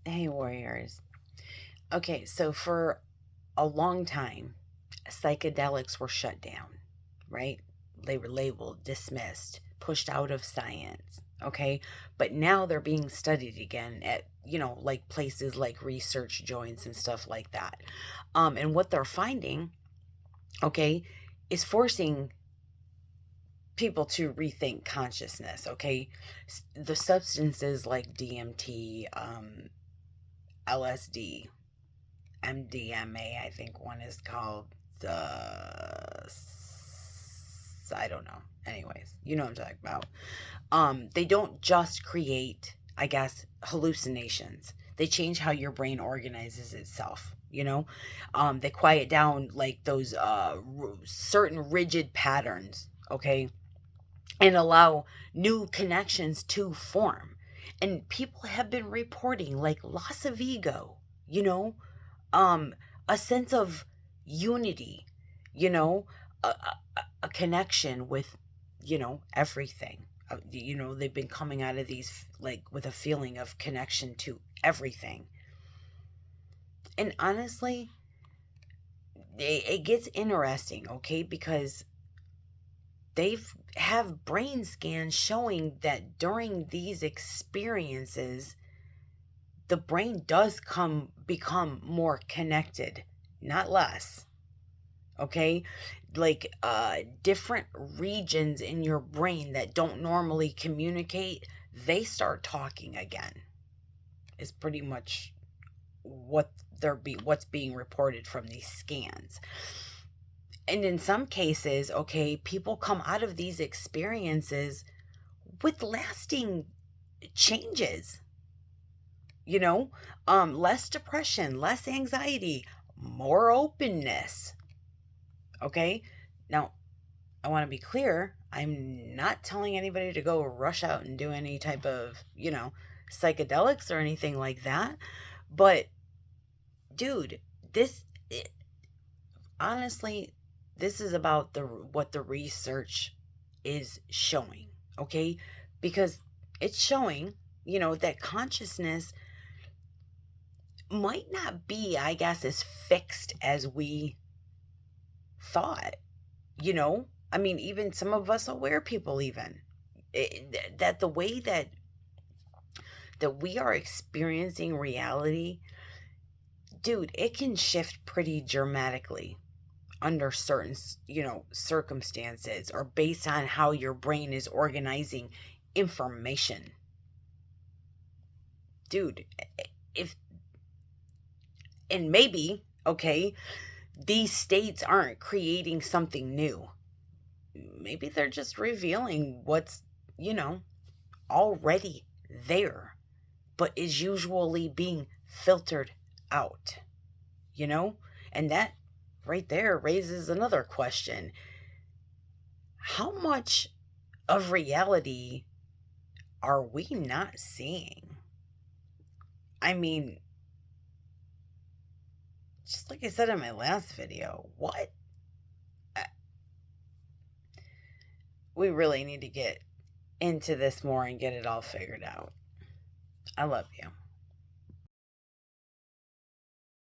Hey, warriors. Okay, so for a long time, psychedelics were shut down, right? They were labeled, dismissed, pushed out of science, okay? But now they're being studied again at, like places like research joints and stuff like that. And what they're finding, okay, is forcing people to rethink consciousness, okay? The substances like DMT, LSD, MDMA, I think one is called the. I don't know. Anyways, you know what I'm talking about. They don't just create, I guess, hallucinations. They change how your brain organizes itself. They quiet down like those certain rigid patterns. Okay, and allow new connections to form. And people have been reporting like loss of ego, you know, um, a sense of unity, you know, a connection with, everything. They've been coming out of these like with a feeling of connection to everything. And honestly, it gets interesting, okay, because they've have brain scans showing that during these experiences the brain does come become more connected, not less. Okay, like different regions in your brain that don't normally communicate, they start talking again, is pretty much what's being reported from these scans. And in some cases, okay, people come out of these experiences with lasting changes, you know, less depression, less anxiety, more openness. Okay, now I want to be clear, I'm not telling anybody to go rush out and do any type of, psychedelics or anything like that. But dude, this it, honestly, this is about the what the research is showing, okay? Because it's showing, that consciousness might not be, I guess, as fixed as we thought, I mean, even some of us aware people, even that the way that we are experiencing reality, dude, it can shift pretty dramatically under certain, circumstances, or based on how your brain is organizing information. Dude, if and maybe, okay, these states aren't creating something new. Maybe they're just revealing what's, you know, already there, but is usually being filtered out, you know? And that right there raises another question. How much of reality are we not seeing? I mean, just like I said in my last video, what? Uh, We really need to get into this more and get it all figured out. I love you.